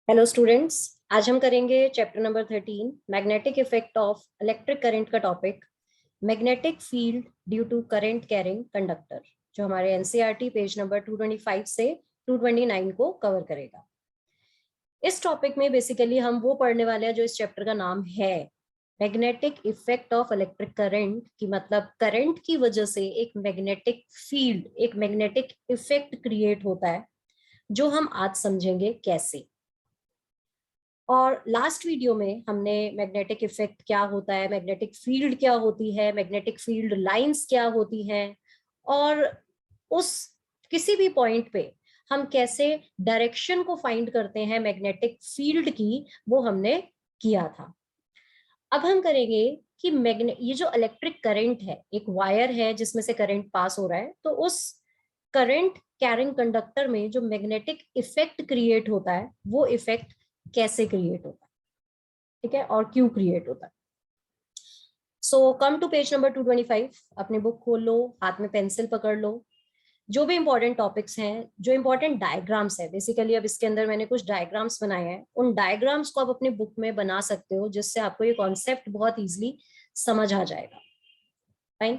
Hello students. आज हम करेंगे chapter number 13 magnetic effect of electric current का topic magnetic field due to current carrying conductor, जो हमारे एनसीईआरटी पेज नंबर 225 से 229 को कवर करेगा। इस टॉपिक में बेसिकली हम वो पढ़ने वाले हैं जो इस चैप्टर का नाम है magnetic effect of electric current, की मतलब करंट की वजह से एक मैग्नेटिक फील्ड, एक मैग्नेटिक इफेक्ट क्रिएट होता है, जो हम आज समझेंगे कैसे। और लास्ट वीडियो में हमने मैग्नेटिक इफेक्ट क्या होता है, मैग्नेटिक फील्ड क्या होती है, मैग्नेटिक फील्ड लाइंस क्या होती हैं, और उस किसी भी पॉइंट पे हम कैसे डायरेक्शन को फाइंड करते हैं मैग्नेटिक फील्ड की, वो हमने किया था। अब हम करेंगे कि ये जो इलेक्ट्रिक करंट है, एक वायर है जिसमें से करंट पास हो रहा है, तो उस करंट कैरिंग कंडक्टर में जो मैग्नेटिक इफेक्ट क्रिएट होता है, वो इफेक्ट कैसे क्रिएट होता है, ठीक है, और क्यों क्रिएट होता है। सो कम टू पेज नंबर 225। अपनी बुक खोल लो, हाथ में पेंसिल पकड़ लो। जो भी इंपॉर्टेंट टॉपिक्स हैं, जो इंपॉर्टेंट डायग्राम्स है, बेसिकली अब इसके अंदर मैंने कुछ डायग्राम्स बनाए हैं, उन डायग्राम्स को आप अपनी बुक में बना सकते हो, जिससे आपको ये कॉन्सेप्ट बहुत इजीली समझ आ जाएगा। फाइन,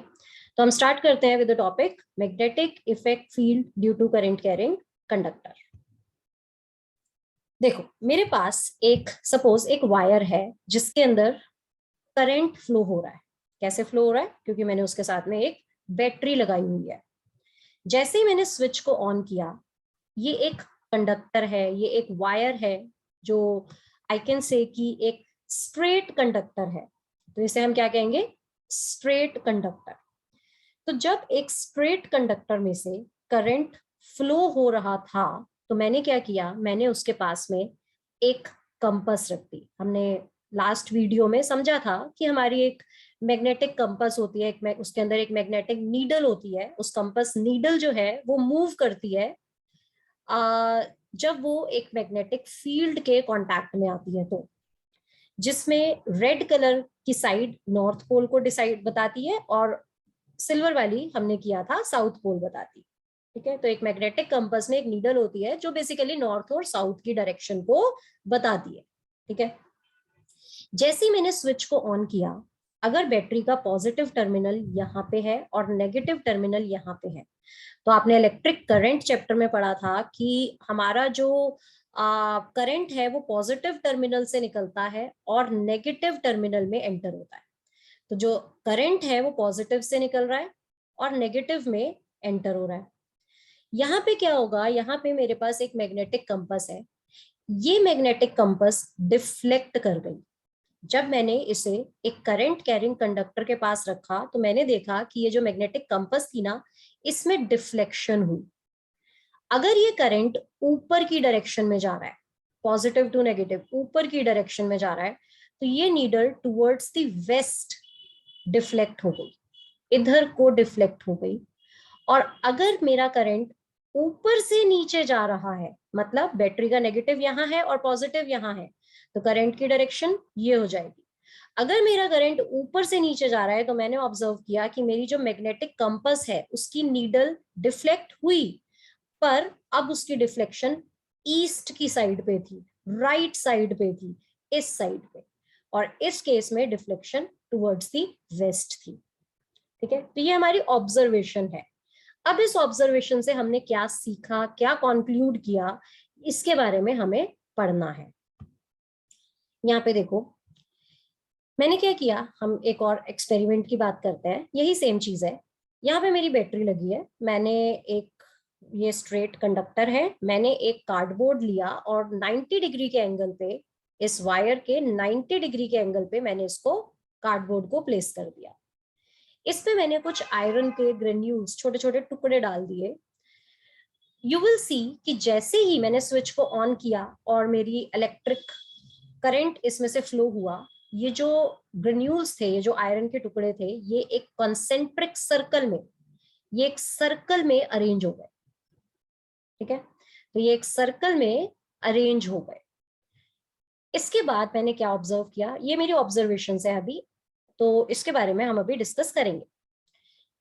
तो हम स्टार्ट करते हैं with the topic magnetic effect field due to current carrying conductor. देखो, मेरे पास एक सपोज एक वायर है जिसके अंदर करंट फ्लो हो रहा है। कैसे फ्लो हो रहा है? क्योंकि मैंने उसके साथ में एक बैटरी लगाई हुई है। जैसे ही मैंने स्विच को ऑन किया, ये एक कंडक्टर है, ये एक वायर है, जो आई कैन से कि एक स्ट्रेट कंडक्टर है। तो इसे हम क्या कहेंगे? Straight conductor. तो जब एक स्ट्रेट कंडक्टर में से करंट फ्लो हो रहा था, तो मैंने क्या किया, मैंने उसके पास में एक कंपास रख दी। हमने लास्ट वीडियो में समझा था कि हमारी एक मैग्नेटिक कंपास होती है, उसके अंदर एक मैग्नेटिक नीडल होती है। उस कंपास नीडल जो है वो मूव करती है जब वो एक मैग्नेटिक फील्ड के कांटेक्ट में आती है, तो जिसमें रेड कलर की साइड नॉर्थ पोल को डिसाइड बताती है, और सिल्वर वाली हमने किया था साउथ पोल बताती। ठीक है, तो एक मैग्नेटिक कंपास में एक नीडल होती है जो बेसिकली नॉर्थ और साउथ की डायरेक्शन को बताती है। ठीक है, जैसे ही मैंने स्विच को ऑन किया, अगर बैटरी का पॉजिटिव टर्मिनल यहाँ पे है और नेगेटिव टर्मिनल यहाँ पे है, तो आपने इलेक्ट्रिक करंट चैप्टर में पढ़ा था कि हमारा जो करंट है वो पॉजिटिव टर्मिनल से निकलता है और नेगेटिव टर्मिनल में एंटर होता है। तो जो करंट है वो पॉजिटिव से निकल रहा है और नेगेटिव में एंटर हो रहा है। यहाँ पे क्या होगा, यहाँ पे मेरे पास एक मैग्नेटिक कंपास है। ये मैग्नेटिक कंपास डिफ्लेक्ट कर गई। जब मैंने इसे एक करंट कैरिंग कंडक्टर के पास रखा, तो मैंने देखा कि ये जो मैग्नेटिक कंपास थी ना, इसमें डिफ्लेक्शन हुई। अगर ये करंट ऊपर की डायरेक्शन में जा रहा है, पॉजिटिव टू नेगेटिव ऊपर की डायरेक्शन में जा रहा है, तो ये needle towards the west deflect हो गई, इधर को डिफ्लेक्ट हो गई। और अगर मेरा करंट ऊपर से नीचे जा रहा है, मतलब बैटरी का नेगेटिव यहाँ है और पॉजिटिव यहाँ है, तो करंट की डायरेक्शन ये हो जाएगी। अगर मेरा करंट ऊपर से नीचे जा रहा है, तो मैंने ऑब्जर्व किया कि मेरी जो मैग्नेटिक कंपास है उसकी नीडल डिफ्लेक्ट हुई, पर अब उसकी डिफ्लेक्शन ईस्ट की साइड पे थी, राइट साइड पे थी, इस साइड पे। और इस केस में डिफ्लेक्शन टुवर्ड्स दी वेस्ट थी। ठीक है, तो ये हमारी ऑब्जर्वेशन है। अब इस ऑब्जर्वेशन से हमने क्या सीखा, क्या कंक्लूड किया, इसके बारे में हमें पढ़ना है। यहाँ पे देखो, मैंने क्या किया, हम एक और एक्सपेरिमेंट की बात करते हैं। यही सेम चीज है। यहाँ पे मेरी बैटरी लगी है, मैंने एक, ये स्ट्रेट कंडक्टर है, मैंने एक कार्डबोर्ड लिया और 90 डिग्री के एंगल पे, इस वायर के 90 डिग्री के एंगल पे मैंने इसको, कार्डबोर्ड को प्लेस कर दिया। इसमें मैंने कुछ आयरन के ग्रेन्यूल्स, छोटे छोटे टुकड़े डाल दिए। यू विल सी कि जैसे ही मैंने स्विच को ऑन किया और मेरी इलेक्ट्रिक करंट इसमें से फ्लो हुआ, ये जो ग्रेन्यूल्स थे, ये जो आयरन के टुकड़े थे, ये एक कॉन्सेंट्रिक सर्कल में, ये एक सर्कल में अरेंज हो गए। ठीक है, तो ये एक सर्कल में अरेंज हो गए। इसके बाद मैंने क्या ऑब्जर्व किया, ये मेरी ऑब्जर्वेशन है अभी, तो इसके बारे में हम अभी डिस्कस करेंगे।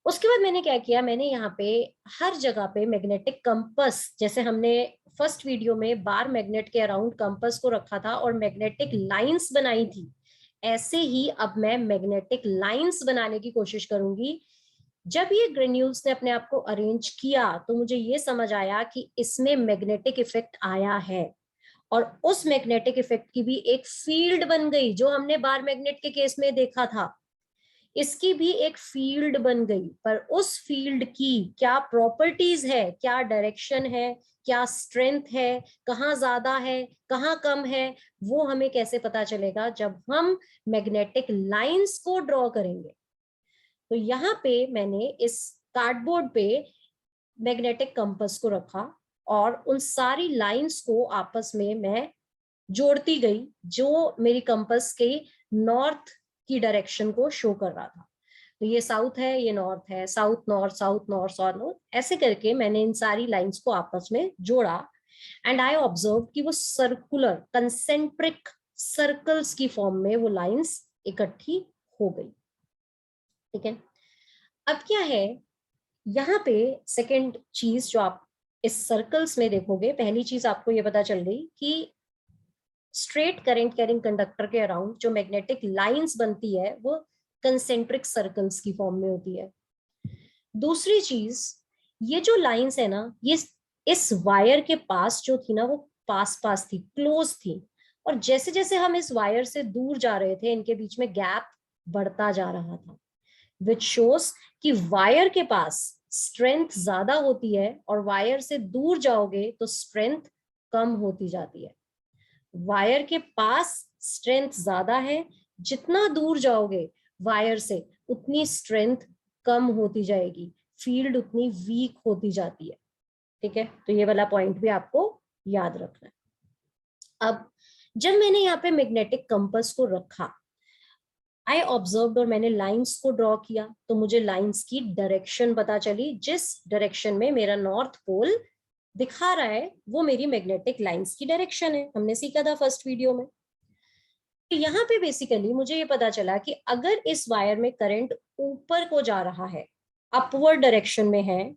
उसके बाद मैंने क्या किया, मैंने यहाँ पे हर जगह पे मैग्नेटिक कंपास, जैसे हमने फर्स्ट वीडियो में बार मैग्नेट के अराउंड कंपास को रखा था और मैग्नेटिक लाइंस बनाई थी, ऐसे ही अब मैं मैग्नेटिक लाइंस बनाने की कोशिश करूंगी। जब ये ग्रेन्यूल्स ने अपने आप को अरेंज किया तो मुझे ये समझ आया कि इसमें मैग्नेटिक इफेक्ट आया है, और उस मैग्नेटिक इफेक्ट की भी एक फील्ड बन गई, जो हमने बार मैग्नेट के केस में देखा था। इसकी भी एक फील्ड बन गई, पर उस फील्ड की क्या प्रॉपर्टीज है, क्या डायरेक्शन है, क्या स्ट्रेंथ है, कहाँ ज्यादा है कहाँ कम है, वो हमें कैसे पता चलेगा? जब हम मैग्नेटिक लाइंस को ड्रॉ करेंगे। तो यहाँ पे मैंने इस कार्डबोर्ड पे मैग्नेटिक कंपास को रखा और उन सारी लाइंस को आपस में मैं जोड़ती गई, जो मेरी कंपास के नॉर्थ की डायरेक्शन को शो कर रहा था। तो ये साउथ है, ये नॉर्थ है, south north south north south north, ऐसे करके मैंने इन सारी लाइंस को आपस में जोड़ा। एंड आई ऑब्जर्व कि वो सर्कुलर कंसेंट्रिक सर्कल्स की फॉर्म में वो लाइंस इकट्ठी हो गई। ठीक है, अब क्या है यहाँ पे सेकेंड चीज जो आप इस सर्कल्स में देखोगे, पहली चीज आपको ये पता चल गई कि स्ट्रेट करंट कैरिंग कंडक्टर के अराउंड जो मैग्नेटिक लाइंस बनती है वो कंसेंट्रिक सर्कल्स की फॉर्म में होती है। दूसरी चीज, ये जो लाइंस है ना, ये इस वायर के पास जो थी ना, वो पास पास थी, क्लोज थी, और जैसे जैसे हम इस वायर से दूर जा रहे थे इनके बीच में गैप बढ़ता जा रहा था, विच शोस कि वायर के पास स्ट्रेंथ ज्यादा होती है और वायर से दूर जाओगे तो स्ट्रेंथ कम होती जाती है। वायर के पास स्ट्रेंथ ज्यादा है, जितना दूर जाओगे वायर से उतनी स्ट्रेंथ कम होती जाएगी, फील्ड उतनी वीक होती जाती है। ठीक है, तो ये वाला पॉइंट भी आपको याद रखना है। अब जब मैंने यहाँ पे मैग्नेटिक कंपास को रखा, आई ऑब्जर्व और मैंने लाइंस को ड्रॉ किया, तो मुझे लाइंस की डायरेक्शन पता चली। जिस डायरेक्शन में मेरा नॉर्थ पोल दिखा रहा है वो मेरी मैग्नेटिक लाइंस की डायरेक्शन है, हमने सीखा था फर्स्ट वीडियो में। तो यहाँ पे बेसिकली मुझे ये पता चला कि अगर इस वायर में करंट ऊपर को जा रहा है, अपवर्ड डायरेक्शन में है,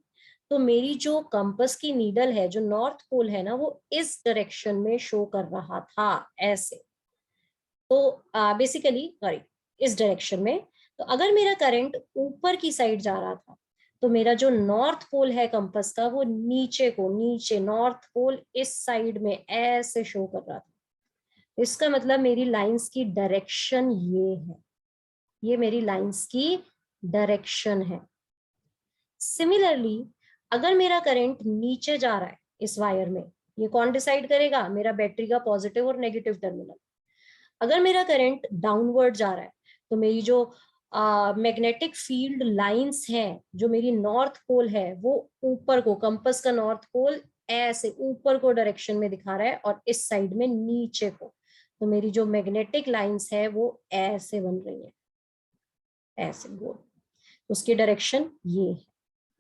तो मेरी जो कंपास की नीडल है, जो नॉर्थ पोल है ना, वो इस डायरेक्शन में शो कर रहा था, ऐसे। तो बेसिकली सॉरी, इस डायरेक्शन में। तो अगर मेरा करंट ऊपर की साइड जा रहा था, तो मेरा जो नॉर्थ पोल है कंपास का, वो नीचे को, नीचे नॉर्थ पोल इस साइड में ऐसे शो कर रहा था। इसका मतलब मेरी लाइंस की डायरेक्शन ये है, ये मेरी लाइंस की डायरेक्शन है। सिमिलरली अगर मेरा करंट नीचे जा रहा है इस वायर में, ये कौन डिसाइड करेगा? मेरा बैटरी का पॉजिटिव और नेगेटिव टर्मिनल। अगर मेरा करंट डाउनवर्ड जा रहा है, तो मेरी जो मैग्नेटिक फील्ड लाइंस हैं, जो मेरी नॉर्थ पोल है, वो ऊपर को, कंपास का नॉर्थ पोल ऐसे ऊपर को डायरेक्शन में दिखा रहा है और इस साइड में नीचे को। तो मेरी जो मैग्नेटिक लाइंस है वो ऐसे बन रही है, ऐसे गोल। उसकी डायरेक्शन ये है।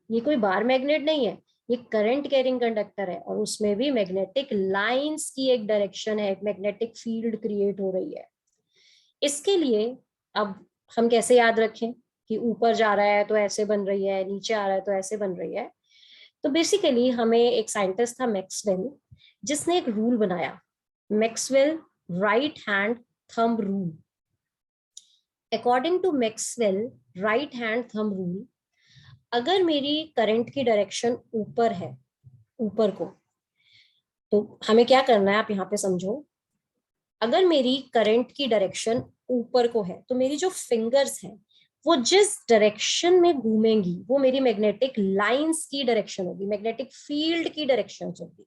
ये कोई बार मैग्नेट नहीं है, ये करंट कैरिंग कंडक्टर है, और उसमें भी मैग्नेटिक लाइंस की एक डायरेक्शन है, एक मैग्नेटिक फील्ड क्रिएट हो रही है। इसके लिए अब हम कैसे याद रखें कि ऊपर जा रहा है तो ऐसे बन रही है, नीचे आ रहा है तो ऐसे बन रही है? तो बेसिकली हमें एक साइंटिस्ट था मैक्सवेल, जिसने एक रूल बनाया, Maxwell right hand thumb rule. According to Maxwell right hand thumb rule, अगर मेरी करंट की डायरेक्शन ऊपर है, ऊपर को, तो हमें क्या करना है आप यहाँ पे समझो। अगर मेरी करंट की डायरेक्शन ऊपर को है, तो मेरी जो फिंगर्स हैं वो जिस डायरेक्शन में घूमेंगी वो मेरी मैग्नेटिक लाइंस की डायरेक्शन होगी, मैग्नेटिक फील्ड की डायरेक्शन होगी।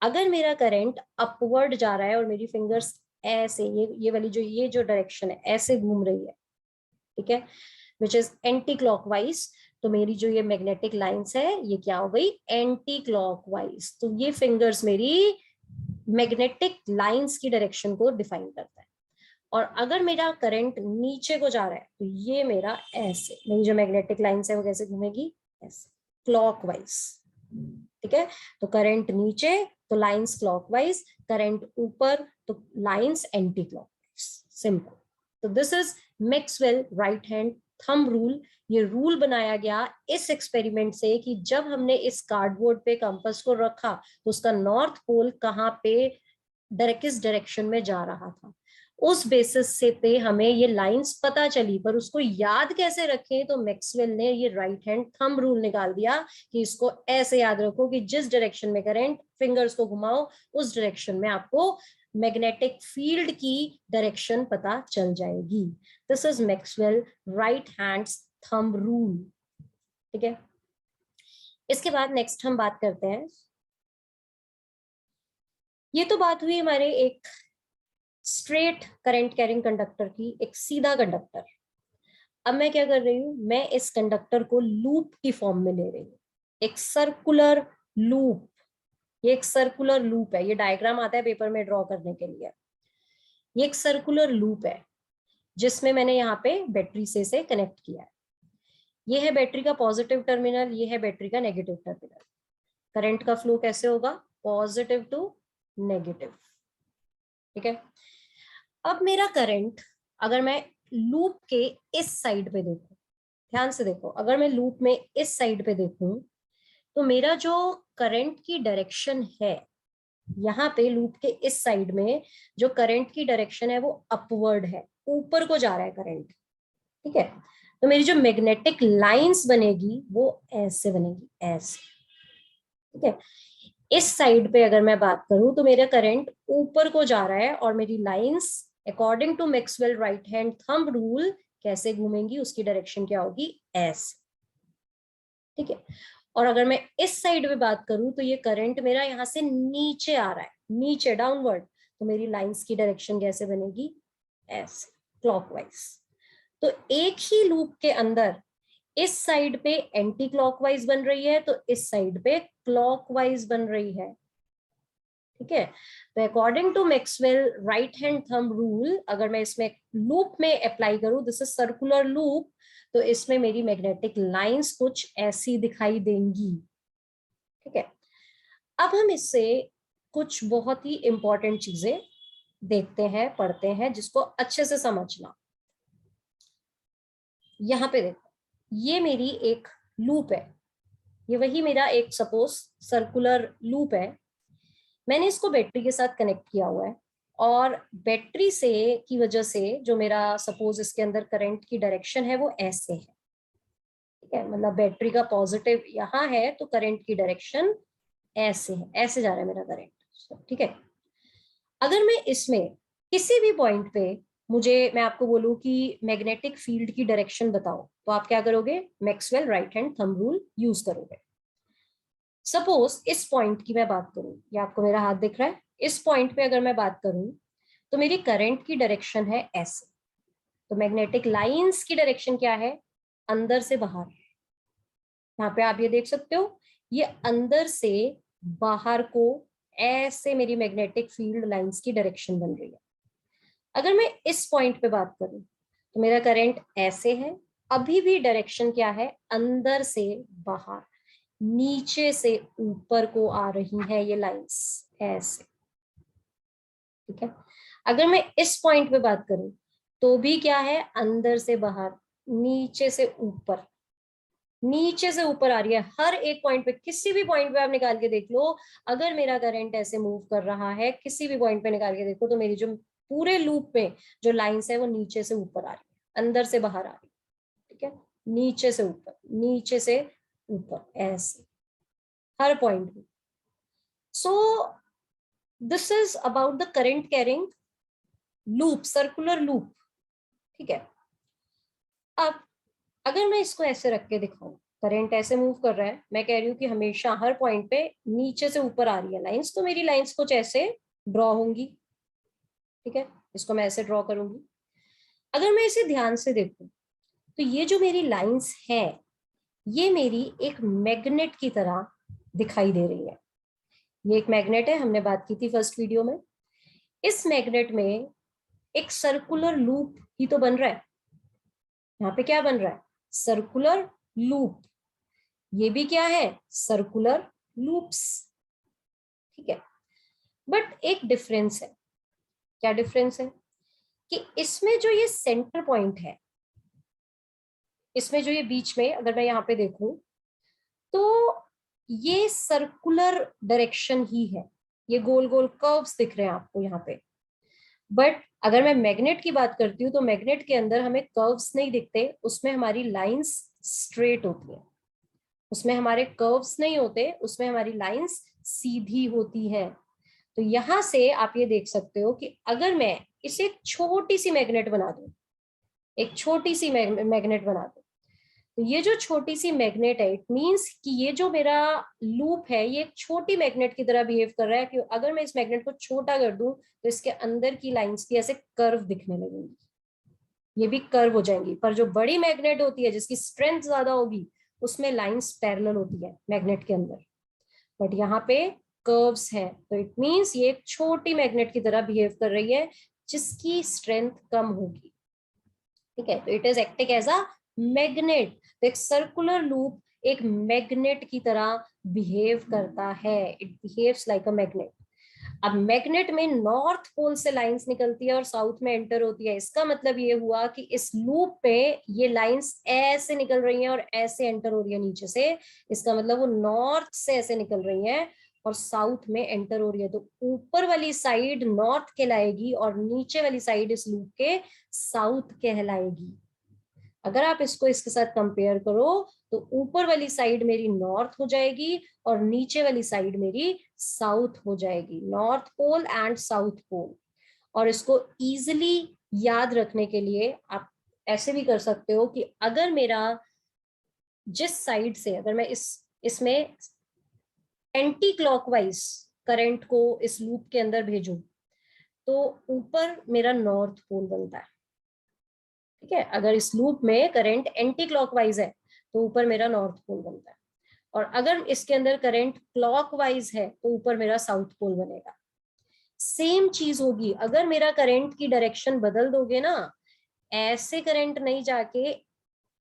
अगर मेरा करंट अपवर्ड जा रहा है और मेरी फिंगर्स ऐसे, ये वाली जो डायरेक्शन है ऐसे घूम रही है, ठीक है, विच इज एंटी क्लॉकवाइज, तो मेरी जो ये मैग्नेटिक लाइंस है ये क्या हो गई? Anti clockwise. तो ये फिंगर्स मेरी मैग्नेटिक लाइंस की डायरेक्शन को डिफाइन करता है। और अगर मेरा करंट नीचे को जा रहा है, तो ये मेरा ऐसे, मेरी जो मैग्नेटिक लाइंस है वो कैसे घूमेगी? ऐसे, क्लॉकवाइज। ठीक है, तो करंट नीचे तो लाइंस क्लॉकवाइज, करंट ऊपर तो लाइंस एंटी क्लॉकवाइज। सिंपल। तो this is Maxwell right hand thumb rule, ये रूल बनाया गया इस एक्सपेरिमेंट से कि जब हमने इस कार्डबोर्ड पे कंपास को रखा तो उसका नॉर्थ पोल कहाँ पे, किस डायरेक्शन में जा रहा था। उस बेसिस से पे हमें ये लाइंस पता चली, पर उसको याद कैसे रखें, तो मैक्सवेल ने ये राइट हैंड थंब रूल निकाल दिया कि इसको ऐसे याद रखो कि जिस डायरेक्शन में करंट, फिंगर्स को घुमाओ उस डायरेक्शन में आपको मैग्नेटिक फील्ड की डायरेक्शन पता चल जाएगी। This is Maxwell right hands thumb rule. ठीक है, इसके बाद नेक्स्ट हम बात करते हैं, ये तो बात हुई हमारे एक स्ट्रेट करंट कैरिंग कंडक्टर की, एक सीधा कंडक्टर। अब मैं क्या कर रही हूं, मैं इस कंडक्टर को लूप की फॉर्म में ले रही हूँ, एक सर्कुलर लूप। ये एक सर्कुलर लूप है, ये डायग्राम आता है पेपर में ड्रॉ करने के लिए। ये एक सर्कुलर लूप है जिसमें मैंने यहाँ पे बैटरी से इसे कनेक्ट किया है। ये है बैटरी का पॉजिटिव टर्मिनल, ये है बैटरी का नेगेटिव टर्मिनल। करंट का फ्लो कैसे होगा, पॉजिटिव टू नेगेटिव। ठीक है, अब मेरा करंट, अगर मैं लूप के इस साइड पे देखूं, ध्यान से देखो, अगर मैं लूप में इस साइड पे देखूं तो मेरा जो करंट की डायरेक्शन है, यहाँ पे लूप के इस साइड में जो करंट की डायरेक्शन है वो अपवर्ड है, ऊपर को जा रहा है करंट। ठीक है, तो मेरी जो मैग्नेटिक लाइंस बनेगी वो ऐसे बनेगी, ऐसे। ठीक है, इस साइड पे अगर मैं बात करूं तो मेरा करंट ऊपर को जा रहा है और मेरी lines according to Maxwell right hand thumb rule कैसे घूमेंगी, उसकी डायरेक्शन क्या होगी, ऐसे। ठीक है, और अगर मैं इस साइड पे बात करूं तो ये करंट मेरा यहां से नीचे आ रहा है, नीचे डाउनवर्ड, तो मेरी लाइंस की डायरेक्शन कैसे बनेगी, ऐसे, क्लॉकवाइज। तो एक ही लूप के अंदर इस साइड पे एंटी क्लॉकवाइज बन रही है तो इस साइड पे क्लॉकवाइज बन रही है। ठीक है, तो according to Maxwell right hand thumb rule, अगर मैं इसमें लूप में अप्लाई करूं, दिस इज सर्कुलर लूप, तो इसमें मेरी मैग्नेटिक लाइंस कुछ ऐसी दिखाई देंगी। ठीक है, अब हम इससे कुछ बहुत ही इंपॉर्टेंट चीजें देखते हैं, पढ़ते हैं, जिसको अच्छे से समझना। यहाँ पे देखो, ये मेरी एक लूप है, ये वही मेरा एक सपोज सर्कुलर लूप है। मैंने इसको बैटरी के साथ कनेक्ट किया हुआ है और बैटरी से की वजह से जो मेरा सपोज इसके अंदर करंट की डायरेक्शन है वो ऐसे है। ठीक है, मतलब बैटरी का पॉजिटिव यहाँ है तो करंट की डायरेक्शन ऐसे है, ऐसे जा रहा है मेरा करंट। ठीक है, अगर मैं इसमें किसी भी पॉइंट पे मैं आपको बोलूं कि मैग्नेटिक फील्ड की डायरेक्शन बताओ, तो आप क्या करोगे, Maxwell right hand thumb rule use करोगे। सपोज इस पॉइंट की मैं बात करूं, ये आपको मेरा हाथ दिख रहा है, इस पॉइंट पे अगर मैं बात करूं तो मेरी करंट की डायरेक्शन है ऐसे, तो मैग्नेटिक लाइंस की डायरेक्शन क्या है, अंदर से बाहर। यहाँ पे आप ये देख सकते हो, ये अंदर से बाहर को ऐसे मेरी मैग्नेटिक फील्ड लाइंस की डायरेक्शन बन रही है। अगर मैं इस पॉइंट पे बात करूं तो मेरा करंट ऐसे है, अभी भी डायरेक्शन क्या है, अंदर से बाहर, नीचे से ऊपर को आ रही है ये लाइंस ऐसे। ठीक है, अगर मैं इस पॉइंट पे बात करूं तो भी क्या है, अंदर से बाहर, नीचे से ऊपर, नीचे से ऊपर आ रही है। हर एक पॉइंट पे, किसी भी पॉइंट पे आप निकाल के देख लो, अगर मेरा करंट ऐसे मूव कर रहा है, किसी भी पॉइंट पे निकाल के देखो, तो मेरी जो पूरे लूप में जो लाइंस है वो नीचे से ऊपर आ रही है, अंदर से बाहर आ रही है। ठीक है, नीचे से ऊपर, नीचे से ऊपर, ऐसे हर पॉइंट में। सो this is about the current carrying loop, circular loop. ठीक है, अब अगर मैं इसको ऐसे रख के दिखाऊं, करंट ऐसे मूव कर रहा है, मैं कह रही हूँ कि हमेशा हर पॉइंट पे नीचे से ऊपर आ रही है लाइंस, तो मेरी लाइंस कुछ ऐसे ड्रॉ होंगी। ठीक है, इसको मैं ऐसे ड्रॉ करूंगी। अगर मैं इसे ध्यान से देखूं तो ये जो मेरी लाइंस है, ये मेरी एक मैग्नेट की तरह दिखाई दे रही है। ये एक मैग्नेट है, हमने बात की थी फर्स्ट वीडियो में। इस मैग्नेट में एक सर्कुलर लूप ही तो बन रहा है। यहाँ पे क्या बन रहा है, सर्कुलर लूप। ये भी क्या है, सर्कुलर लूप्स। ठीक है, बट एक डिफरेंस है। क्या डिफरेंस है, कि इसमें जो ये सेंटर पॉइंट है, इसमें जो ये बीच में अगर मैं यहाँ पे देखूं तो ये सर्कुलर डायरेक्शन ही है, ये गोल गोल कर्व्स दिख रहे हैं आपको यहाँ पे। बट अगर मैं मैग्नेट की बात करती हूँ तो मैग्नेट के अंदर हमें कर्व्स नहीं दिखते, उसमें हमारी लाइंस स्ट्रेट होती है, उसमें हमारे कर्व्स नहीं होते, उसमें हमारी लाइंस सीधी होती है। तो यहां से आप ये देख सकते हो कि अगर मैं इसे एक छोटी सी मैग्नेट बना दूं, एक छोटी सी मैग्नेट बना दूं, तो ये जो छोटी सी मैग्नेट है, इट मींस कि ये जो मेरा लूप है ये एक छोटी मैग्नेट की तरह बिहेव कर रहा है कि अगर मैं इस मैग्नेट को छोटा कर दूं तो इसके अंदर की लाइंस की ऐसे कर्व दिखने लगेंगी, ये भी कर्व हो जाएंगी। पर जो बड़ी मैग्नेट होती है जिसकी स्ट्रेंथ ज्यादा होगी उसमें लाइंस पैरेलल होती है मैग्नेट के अंदर, बट यहाँ पे कर्व्स हैं, तो इट मींस ये एक छोटी मैग्नेट की तरह बिहेव कर रही है जिसकी स्ट्रेंथ कम होगी। ठीक है, तो it is acting as a magnet. तो एक सर्कुलर लूप एक मैग्नेट की तरह बिहेव करता है, it behaves like a magnet. अब मैग्नेट में नॉर्थ पोल से लाइंस निकलती है और साउथ में एंटर होती है, इसका मतलब ये हुआ कि इस लूप पे ये लाइंस ऐसे निकल रही हैं और ऐसे एंटर हो रही है नीचे से, इसका मतलब वो नॉर्थ से ऐसे निकल रही हैं और साउथ में एंटर हो रही है। तो ऊपर वाली साइड नॉर्थ कहलाएगी और नीचे वाली साइड इस लूप के साउथ कहलाएगी। अगर आप इसको इसके साथ कंपेयर करो तो ऊपर वाली साइड मेरी नॉर्थ हो जाएगी और नीचे वाली साइड मेरी साउथ हो जाएगी, north pole and south pole. और इसको इजीली याद रखने के लिए आप ऐसे भी कर सकते हो कि अगर मेरा जिस साइड से अगर मैं इसमें एंटी क्लॉकवाइज करंट को इस लूप के अंदर भेजूं तो ऊपर मेरा नॉर्थ पोल बनता है। ठीक है, अगर इस लूप में करंट एंटी क्लॉकवाइज है तो ऊपर मेरा नॉर्थ पोल बनता है, और अगर इसके अंदर करंट क्लॉकवाइज है तो ऊपर मेरा साउथ पोल बनेगा। सेम चीज होगी अगर मेरा करंट की डायरेक्शन बदल दोगे ना, ऐसे करंट नहीं जाके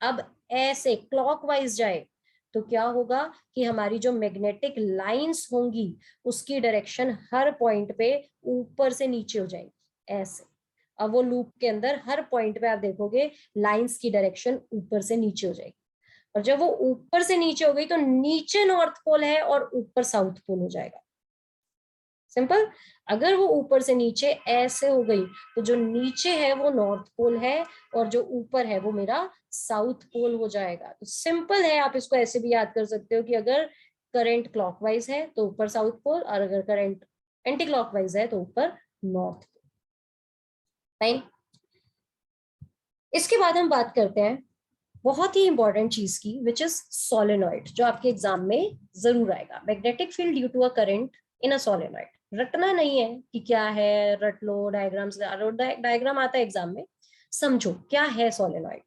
अब ऐसे क्लॉकवाइज जाए तो क्या होगा कि हमारी जो मैग्नेटिक लाइंस होंगी उसकी डायरेक्शन हर पॉइंट पे ऊपर से नीचे हो जाएगी ऐसे। अब वो लूप के अंदर हर पॉइंट पे आप देखोगे लाइंस की डायरेक्शन ऊपर से नीचे हो जाएगी, और जब वो ऊपर से नीचे हो गई तो नीचे नॉर्थ पोल है और ऊपर साउथ पोल हो जाएगा। सिंपल। अगर वो ऊपर से नीचे ऐसे हो गई तो जो नीचे है वो नॉर्थ पोल है और जो ऊपर है वो मेरा साउथ पोल हो जाएगा। तो सिंपल है, आप इसको ऐसे भी याद कर सकते हो कि अगर करंट क्लॉकवाइज है तो ऊपर साउथ पोल और अगर करंट एंटी क्लॉकवाइज है तो ऊपर नॉर्थ पोल। फाइन। इसके बाद हम बात करते हैं बहुत ही इंपॉर्टेंट चीज की, विच इज सोलेनॉइड, जो आपके एग्जाम में जरूर आएगा। Magnetic field due to a current in a solenoid. रटना नहीं है कि क्या है, रट लो, डायग्राम्स, डायग्राम आता है एग्जाम में, समझो क्या है सोलेनॉइड।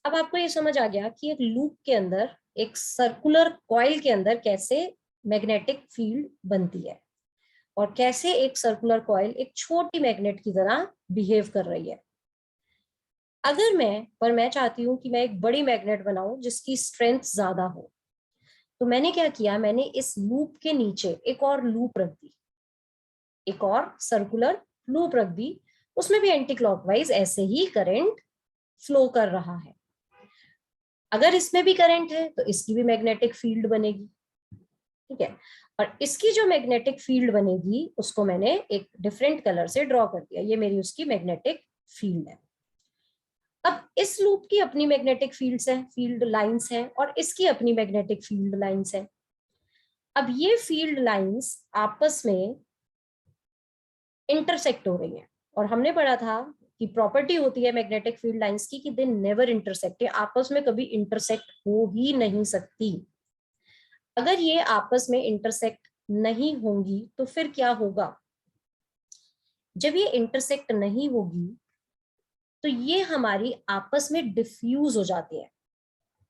अब आपको ये समझ आ गया कि एक लूप के अंदर, एक सर्कुलर कॉइल के अंदर कैसे मैग्नेटिक फील्ड बनती है और कैसे एक सर्कुलर कॉइल एक छोटी मैग्नेट की तरह बिहेव कर रही है। अगर मैं चाहती हूं कि मैं एक बड़ी मैग्नेट बनाऊं जिसकी स्ट्रेंथ ज्यादा हो, तो मैंने क्या किया, मैंने इस लूप के नीचे एक और लूप रख दी, एक और सर्कुलर लूप रख दी, उसमें भी एंटी क्लॉकवाइज ऐसे ही करंट फ्लो कर रहा है। अगर इसमें भी करंट है तो इसकी भी मैग्नेटिक फील्ड बनेगी। ठीक है, और इसकी जो मैग्नेटिक फील्ड बनेगी उसको मैंने एक डिफरेंट कलर से ड्रॉ कर दिया, ये मेरी उसकी मैग्नेटिक फील्ड है। अब इस लूप की अपनी मैग्नेटिक फील्ड्स है, फील्ड लाइंस है, और इसकी अपनी मैग्नेटिक फील्ड लाइंस है। अब ये फील्ड लाइंस आपस में इंटरसेक्ट हो रही हैं, और हमने पढ़ा था कि प्रॉपर्टी होती है मैग्नेटिक फील्ड लाइंस की कि दे नेवर इंटरसेक्ट, आपस में कभी इंटरसेक्ट हो ही नहीं सकती। अगर ये आपस में इंटरसेक्ट नहीं होंगी तो फिर क्या होगा, जब ये इंटरसेक्ट नहीं होगी तो ये हमारी आपस में डिफ्यूज हो जाती है,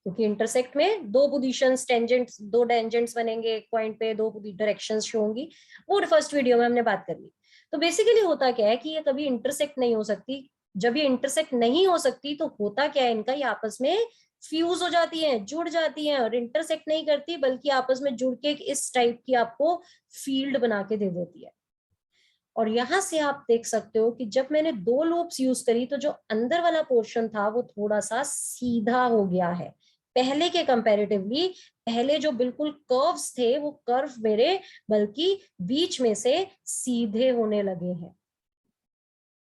क्योंकि इंटरसेक्ट में दो पोजीशंस, टेंजेंट्स, दो टेंजेंट्स बनेंगे एक पॉइंट पे, दो डायरेक्शंस शो होंगी, वो फर्स्ट वीडियो में हमने बात कर ली। तो बेसिकली होता क्या है कि ये कभी इंटरसेक्ट नहीं हो सकती। जब ये इंटरसेक्ट नहीं हो सकती तो होता क्या है इनका, ये आपस में फ्यूज हो जाती है, जुड़ जाती है, और इंटरसेक्ट नहीं करती बल्कि आपस में जुड़ के इस टाइप की आपको फील्ड बना के दे देती है। और यहां से आप देख सकते हो कि जब मैंने 2 लूप्स यूज करी तो जो अंदर वाला पोर्शन था वो थोड़ा सा सीधा हो गया है पहले के कंपैरेटिवली। पहले जो बिल्कुल कर्व्स थे वो कर्व मेरे बल्कि बीच में से सीधे होने लगे हैं।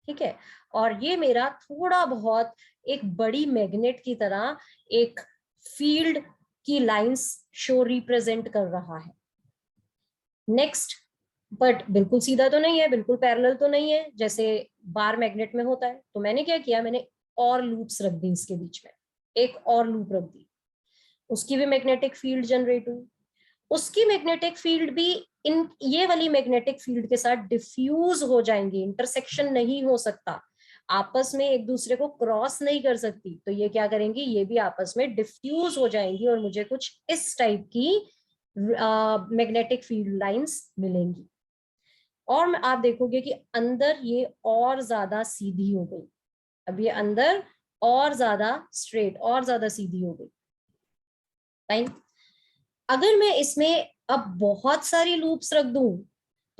ठीक है, और ये मेरा थोड़ा बहुत एक बड़ी मैग्नेट की तरह एक फील्ड की लाइंस शो रिप्रेजेंट कर रहा है। नेक्स्ट, बट बिल्कुल सीधा तो नहीं है, बिल्कुल पैरेलल तो नहीं है जैसे बार मैग्नेट में होता है। तो मैंने क्या किया, मैंने और लूप्स रख दी इसके बीच में, एक और लूप रख दी, उसकी भी मैग्नेटिक फील्ड जनरेट हुई। उसकी मैग्नेटिक फील्ड भी इन ये वाली मैग्नेटिक फील्ड के साथ डिफ्यूज हो जाएंगी, इंटरसेक्शन नहीं हो सकता, आपस में एक दूसरे को क्रॉस नहीं कर सकती। तो ये क्या करेंगी, ये भी आपस में डिफ्यूज हो जाएंगी और मुझे कुछ इस टाइप की मैग्नेटिक फील्ड लाइंस मिलेंगी। और आप देखोगे कि अंदर ये और ज्यादा सीधी हो गई, अब ये अंदर और ज्यादा स्ट्रेट और ज्यादा सीधी हो गई। फाइन। अगर मैं इसमें अब बहुत सारी लूप्स रख दूं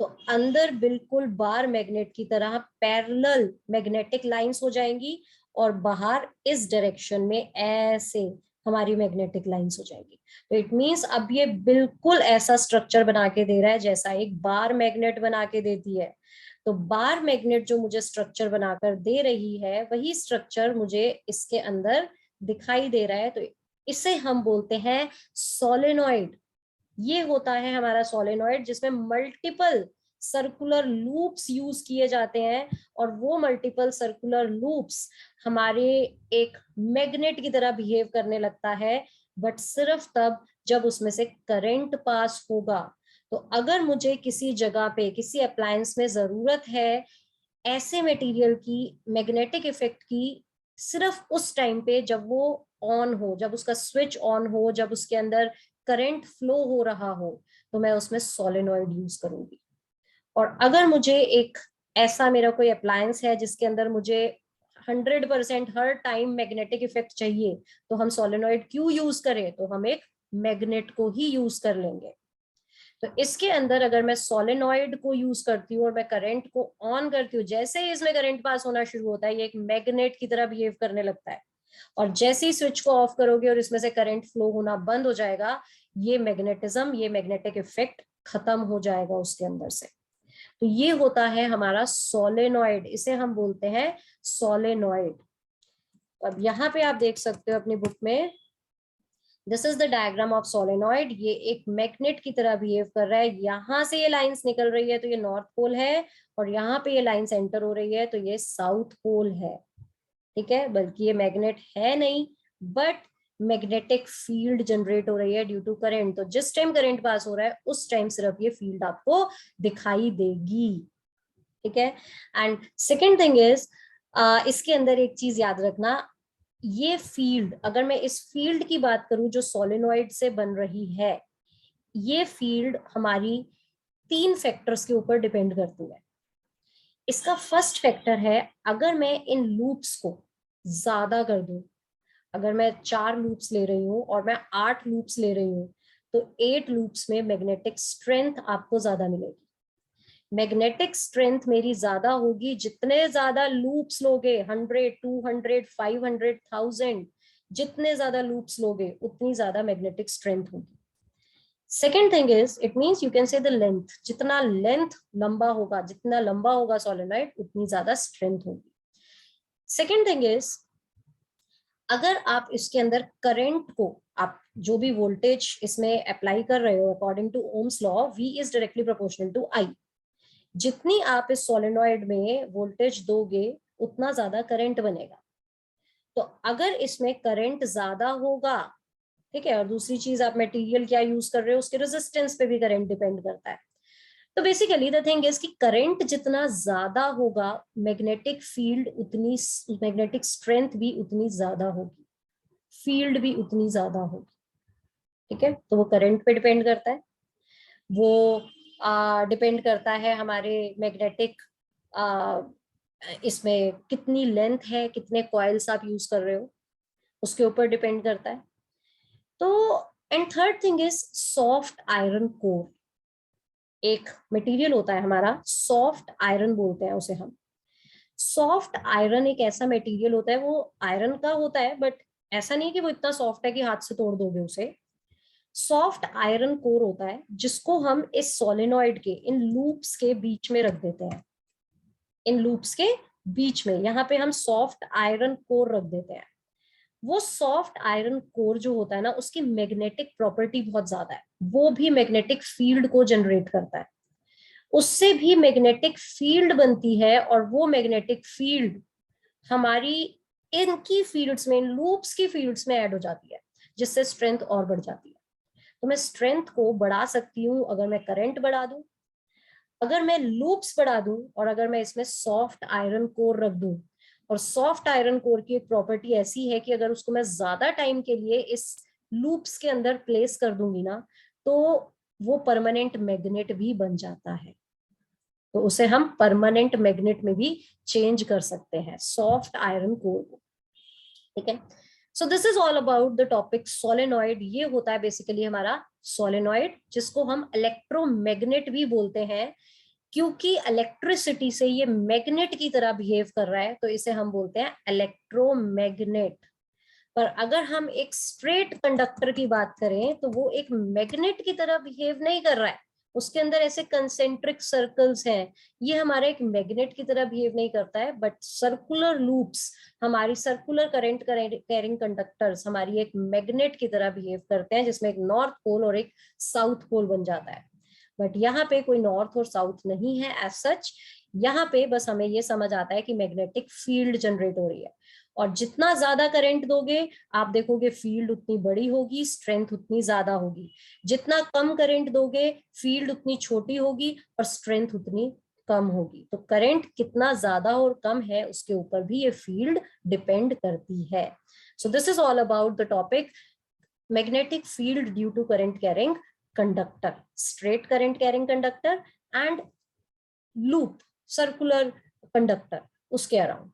तो अंदर बिल्कुल बार मैग्नेट की तरह पैरेलल मैग्नेटिक लाइंस हो जाएंगी और बाहर इस डायरेक्शन में ऐसे हमारी मैग्नेटिक लाइंस हो जाएंगी। तो इट मींस अब ये बिल्कुल ऐसा स्ट्रक्चर बना के दे रहा है जैसा एक बार मैग्नेट बना के देती है। तो बार मैग्नेट जो मुझे स्ट्रक्चर बनाकर दे रही है वही स्ट्रक्चर मुझे इसके अंदर दिखाई दे रहा है। तो इसे हम बोलते हैं सोलेनॉइड। ये होता है हमारा सोलेनॉइड जिसमें मल्टीपल सर्कुलर लूप्स यूज किए जाते हैं और वो मल्टीपल सर्कुलर लूप्स हमारे एक मैग्नेट की तरह बिहेव करने लगता है, बट सिर्फ तब जब उसमें से करंट पास होगा। तो अगर मुझे किसी जगह पे किसी अप्लायंस में जरूरत है ऐसे मटेरियल की मैग्नेटिक इफेक्ट की, सिर्फ उस टाइम पे जब वो ऑन हो, जब उसका स्विच ऑन हो, जब उसके अंदर करंट फ्लो हो रहा हो, तो मैं उसमें सोलेनॉइड यूज करूंगी। और अगर मुझे एक ऐसा मेरा कोई अप्लायंस है जिसके अंदर मुझे 100% हर टाइम मैग्नेटिक इफेक्ट चाहिए, तो हम सोलेनॉइड क्यों यूज करें, तो हम एक मैग्नेट को ही यूज कर लेंगे। तो इसके अंदर अगर मैं सोलेनॉइड को यूज करती हूँ और मैं करंट को ऑन करती हूँ, जैसे ही इसमें करंट पास होना शुरू होता है ये एक मैग्नेट की तरह बिहेव करने लगता है। और जैसे ही स्विच को ऑफ करोगे और इसमें से करंट फ्लो होना बंद हो जाएगा, ये मैग्नेटिज्म, ये मैग्नेटिक इफेक्ट खत्म हो जाएगा उसके अंदर से। तो ये होता है हमारा सोलेनॉइड, इसे हम बोलते हैं सोलेनॉइड। अब यहाँ पे आप देख सकते हो अपनी बुक में, this is the diagram of solenoid. ये एक मैग्नेट की तरह बिहेव कर रहा है, यहां से ये लाइंस निकल रही है तो ये नॉर्थ पोल है, और यहाँ पे ये लाइंस एंटर हो रही है तो ये साउथ पोल है। ठीक है, बल्कि ये मैग्नेट है नहीं, बट मैग्नेटिक फील्ड जनरेट हो रही है ड्यू टू करंट। तो जिस टाइम करंट पास हो रहा है उस टाइम सिर्फ ये फील्ड आपको दिखाई देगी। ठीक है, एंड सेकेंड थिंग इज, इसके अंदर एक चीज याद रखना, ये फील्ड, अगर मैं इस फील्ड की बात करूं जो सोलेनॉइड से बन रही है, ये फील्ड हमारी 3 फैक्टर्स के ऊपर डिपेंड करती है। इसका फर्स्ट फैक्टर है, अगर मैं इन लूप्स को ज्यादा कर दूं, अगर मैं 4 लूप्स ले रही हूँ और मैं 8 लूप्स ले रही हूँ, तो 8 लूप्स में मैग्नेटिक स्ट्रेंथ आपको ज्यादा मिलेगी। मैग्नेटिक स्ट्रेंथ मेरी ज्यादा होगी, जितने ज्यादा लूप्स लोगे, 100, 200, 500, 1000, जितने ज्यादा लूप्स लोगे उतनी ज्यादा मैग्नेटिक स्ट्रेंथ होगी। Second thing is, it means you can say the length, जितना लेंथ लंबा होगा, जितना लंबा होगा सोलेनॉइड उतनी ज्यादा स्ट्रेंथ होगी। सेकेंड थिंग इज, अगर आप इसके अंदर करंट को, आप जो भी वोल्टेज इसमें अप्लाई कर रहे हो according to Ohm's law, V is directly proportional to I, जितनी आप इस सोलेनॉइड में वोल्टेज दोगे उतना ज्यादा करंट बनेगा। तो अगर इसमें करंट ज्यादा होगा, ठीक है, और दूसरी चीज आप मटेरियल क्या यूज कर रहे हो उसके रेजिस्टेंस पे भी करंट डिपेंड करता है। तो बेसिकली द थिंग इज कि करंट जितना ज्यादा होगा, मैग्नेटिक फील्ड उतनी, मैग्नेटिक स्ट्रेंथ भी उतनी ज्यादा होगी, फील्ड भी उतनी ज्यादा होगी। ठीक है, तो वो करंट पे डिपेंड करता है, वो डिपेंड करता है हमारे मैग्नेटिक, इसमें कितनी लेंथ है, कितने कॉइल्स आप यूज कर रहे हो उसके ऊपर डिपेंड करता है। तो and third thing is soft iron core. एक मटेरियल होता है हमारा, सॉफ्ट आयरन बोलते हैं उसे हम। सॉफ्ट आयरन एक ऐसा मटेरियल होता है, वो आयरन का होता है बट ऐसा नहीं कि वो इतना सॉफ्ट है कि हाथ से तोड़ दोगे उसे। सॉफ्ट आयरन कोर होता है जिसको हम इस सोलेनॉइड के इन लूप्स के बीच में रख देते हैं। इन लूप्स के बीच में यहाँ पे हम सॉफ्ट आयरन कोर रख देते हैं। वो सॉफ्ट आयरन कोर जो होता है ना, उसकी मैग्नेटिक प्रॉपर्टी बहुत ज्यादा है, वो भी मैग्नेटिक फील्ड को जनरेट करता है, उससे भी मैग्नेटिक फील्ड बनती है, और वो मैग्नेटिक फील्ड हमारी इनकी फील्ड्स में, इन लूप्स की फील्ड्स में ऐड हो जाती है, जिससे स्ट्रेंथ और बढ़ जाती है। तो मैं स्ट्रेंथ को बढ़ा सकती हूँ अगर मैं करंट बढ़ा दूं, अगर मैं लूप्स बढ़ा दूं, और अगर मैं इसमें सॉफ्ट आयरन कोर रख दूं। और सॉफ्ट आयरन कोर की एक प्रॉपर्टी ऐसी है कि अगर उसको मैं ज्यादा टाइम के लिए इस लूप्स के अंदर प्लेस कर दूंगी ना, तो वो परमानेंट मैग्नेट भी बन जाता है। तो उसे हम परमानेंट मैग्नेट में भी चेंज कर सकते हैं, सॉफ्ट आयरन कोर को। ठीक है, so this is all about the topic solenoid. ये होता है बेसिकली हमारा सोलेनॉइड, जिसको हम इलेक्ट्रोमैग्नेट भी बोलते हैं, क्योंकि इलेक्ट्रिसिटी से ये मैग्नेट की तरह बिहेव कर रहा है, तो इसे हम बोलते हैं इलेक्ट्रोमैग्नेट। पर अगर हम एक स्ट्रेट कंडक्टर की बात करें, तो वो एक मैग्नेट की तरह बिहेव नहीं कर रहा है, उसके अंदर ऐसे कंसेंट्रिक सर्कल्स हैं। ये हमारा एक मैग्नेट की तरह बिहेव नहीं करता है, बट सर्कुलर लूप्स, हमारी सर्कुलर करंट कैरिंग कंडक्टर्स हमारी एक मैग्नेट की तरह बिहेव करते हैं, जिसमें एक नॉर्थ पोल और एक साउथ पोल बन जाता है। बट यहाँ पे कोई नॉर्थ और साउथ नहीं है एज सच। यहाँ पे बस हमें ये समझ आता है कि मैग्नेटिक फील्ड जनरेट हो रही है, और जितना ज्यादा करंट दोगे आप देखोगे फील्ड उतनी बड़ी होगी, स्ट्रेंथ उतनी ज्यादा होगी। जितना कम करंट दोगे फील्ड उतनी छोटी होगी और स्ट्रेंथ उतनी कम होगी। तो करंट कितना ज्यादा और कम है उसके ऊपर भी ये फील्ड डिपेंड करती है। So this is all about the topic magnetic field due to current carrying conductor, straight current carrying conductor and loop circular conductor, उसके अराउंड।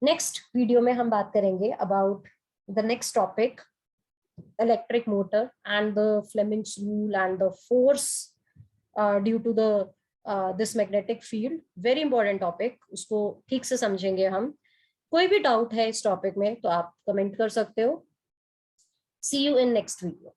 नेक्स्ट वीडियो में हम बात करेंगे about the next topic, electric motor and the Fleming's rule and the force due to the this magnetic field. Very important topic, उसको ठीक से समझेंगे हम। कोई भी डाउट है इस टॉपिक में तो आप कमेंट कर सकते हो। सी यू इन नेक्स्ट वीडियो।